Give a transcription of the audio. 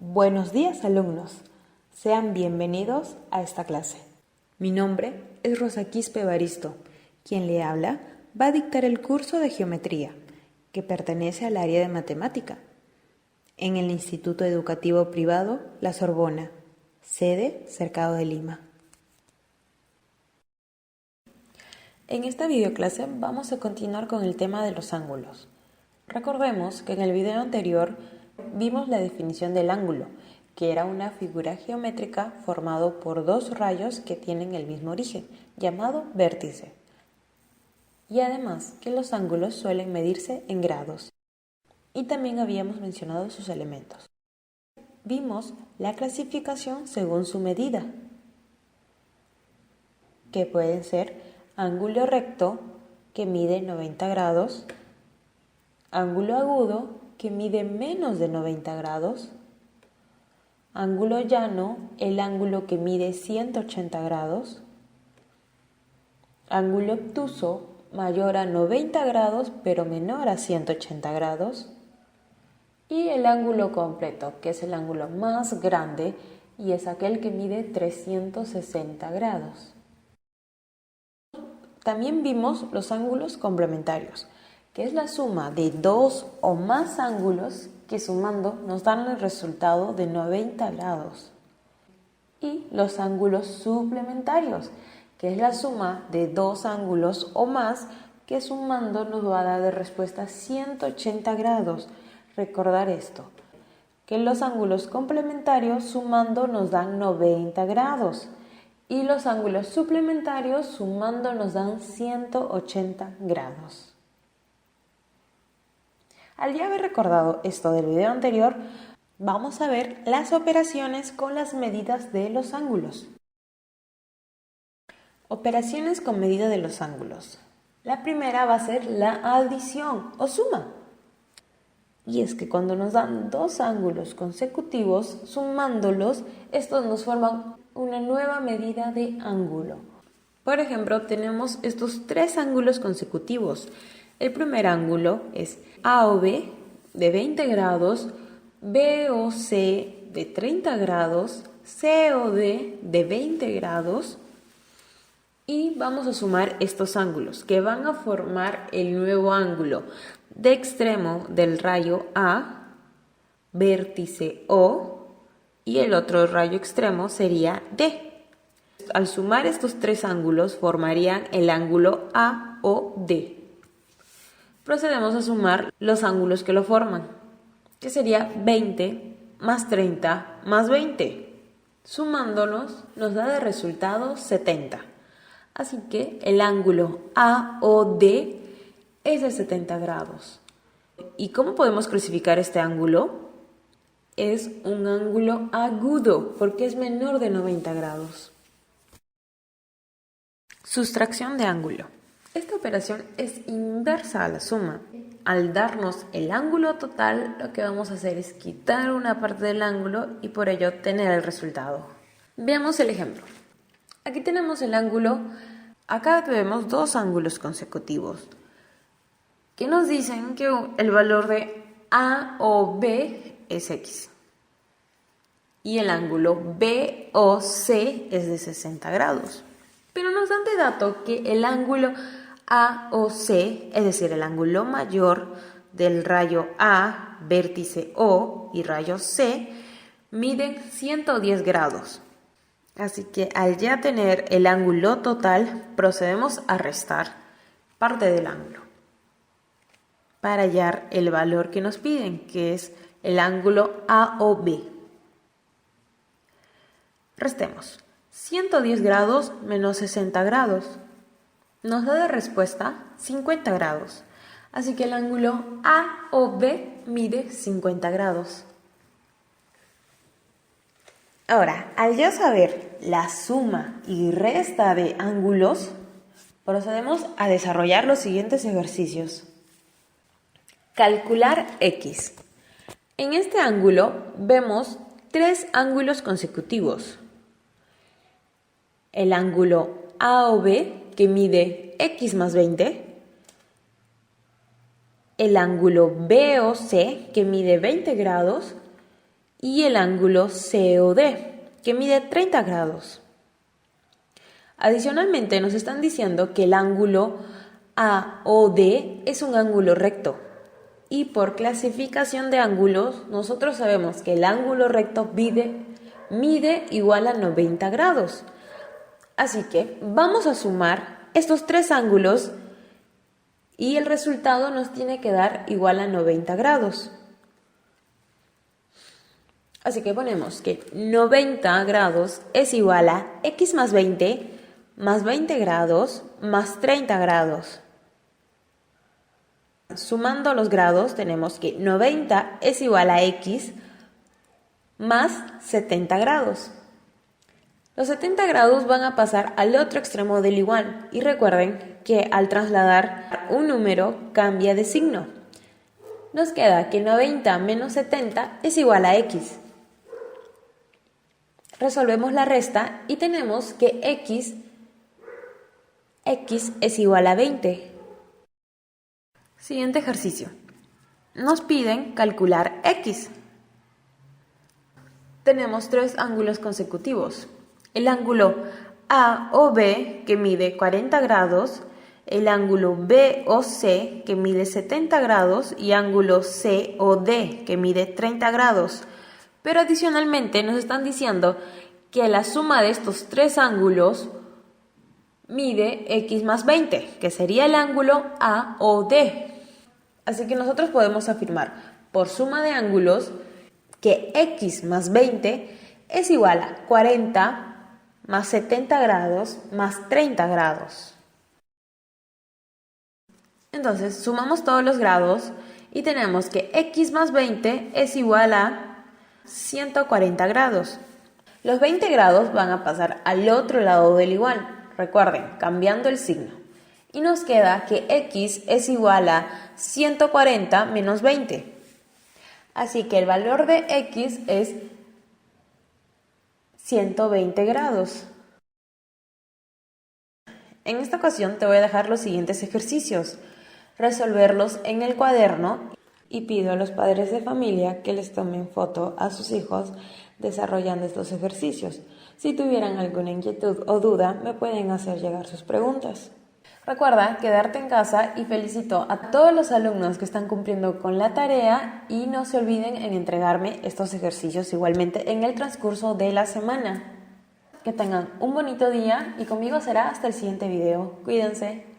Buenos días, alumnos. Sean bienvenidos a esta clase. Mi nombre es Rosa Quispe Baristo. Quien le habla va a dictar el curso de Geometría, que pertenece al área de Matemática, en el Instituto Educativo Privado La Sorbona, sede Cercado de Lima. En esta videoclase vamos a continuar con el tema de los ángulos. Recordemos que en el video anterior vimos la definición del ángulo, que era una figura geométrica formado por dos rayos que tienen el mismo origen, llamado vértice. Y además que los ángulos suelen medirse en grados. Y también habíamos mencionado sus elementos. Vimos la clasificación según su medida, que pueden ser ángulo recto, que mide 90 grados, ángulo agudo, que mide menos de 90 grados, ángulo llano, el ángulo que mide 180 grados, ángulo obtuso, mayor a 90 grados pero menor a 180 grados, y el ángulo completo, que es el ángulo más grande y es aquel que mide 360 grados. También vimos los ángulos complementarios, que es la suma de dos o más ángulos que sumando nos dan el resultado de 90 grados. Y los ángulos suplementarios, que es la suma de dos ángulos o más que sumando nos va a dar de respuesta 180 grados. Recordar esto, que los ángulos complementarios sumando nos dan 90 grados y los ángulos suplementarios sumando nos dan 180 grados. Al ya haber recordado esto del video anterior, vamos a ver las operaciones con las medidas de los ángulos. Operaciones con medida de los ángulos. La primera va a ser la adición o suma. Y es que cuando nos dan dos ángulos consecutivos, sumándolos, estos nos forman una nueva medida de ángulo. Por ejemplo, tenemos estos tres ángulos consecutivos. El primer ángulo es AOB de 20 grados, BOC de 30 grados, COD de 20 grados y vamos a sumar estos ángulos que van a formar el nuevo ángulo de extremo del rayo A, vértice O y el otro rayo extremo sería D. Al sumar estos tres ángulos formarían el ángulo AOD. Procedemos a sumar los ángulos que lo forman, que sería 20 más 30 más 20. Sumándolos nos da de resultado 70. Así que el ángulo AOD es de 70 grados. ¿Y cómo podemos clasificar este ángulo? Es un ángulo agudo porque es menor de 90 grados. Sustracción de ángulo. Esta operación es inversa a la suma. Al darnos el ángulo total, lo que vamos a hacer es quitar una parte del ángulo y por ello obtener el resultado. Veamos el ejemplo. Aquí tenemos el ángulo, acá vemos dos ángulos consecutivos que nos dicen que el valor de AOB es X y el ángulo BOC es de 60 grados. Pero nos dan de dato que el ángulo AOC, es decir, el ángulo mayor del rayo A, vértice O y rayo C, miden 110 grados. Así que al ya tener el ángulo total, procedemos a restar parte del ángulo para hallar el valor que nos piden, que es el ángulo AOB. Restemos 110 grados menos 60 grados. Nos da de respuesta 50 grados. Así que el ángulo AOB mide 50 grados. Ahora, al ya saber la suma y resta de ángulos, procedemos a desarrollar los siguientes ejercicios. Calcular X. En este ángulo vemos tres ángulos consecutivos. El ángulo AOB, que mide X más 20. El ángulo BOC, que mide 20 grados. y el ángulo COD, que mide 30 grados. Adicionalmente nos están diciendo que el ángulo AOD es un ángulo recto. Y por clasificación de ángulos, nosotros sabemos que el ángulo recto mide igual a 90 grados. Así que vamos a sumar estos tres ángulos y el resultado nos tiene que dar igual a 90 grados. Así que ponemos que 90 grados es igual a x más 20 grados más 30 grados. Sumando los grados tenemos que 90 es igual a x más 70 grados. Los 70 grados van a pasar al otro extremo del igual y recuerden que al trasladar un número cambia de signo. Nos queda que 90 menos 70 es igual a x. Resolvemos la resta y tenemos que x es igual a 20. Siguiente ejercicio. Nos piden calcular x. Tenemos tres ángulos consecutivos. El ángulo AOB, que mide 40 grados, el ángulo BOC, que mide 70 grados, y ángulo COD, que mide 30 grados. Pero adicionalmente nos están diciendo que la suma de estos tres ángulos mide x más 20, que sería el ángulo AOD. Así que nosotros podemos afirmar por suma de ángulos que x más 20 es igual a 40 más 70 grados más 30 grados. Entonces sumamos todos los grados y tenemos que x más 20 es igual a 140 grados. Los 20 grados van a pasar al otro lado del igual, recuerden, cambiando el signo. Y nos queda que x es igual a 140 menos 20. Así que el valor de x es 120 grados. En esta ocasión te voy a dejar los siguientes ejercicios, resolverlos en el cuaderno y pido a los padres de familia que les tomen foto a sus hijos desarrollando estos ejercicios. Si tuvieran alguna inquietud o duda, me pueden hacer llegar sus preguntas. Recuerda quedarte en casa y felicito a todos los alumnos que están cumpliendo con la tarea y no se olviden en entregarme estos ejercicios igualmente en el transcurso de la semana. Que tengan un bonito día y conmigo será hasta el siguiente video. Cuídense.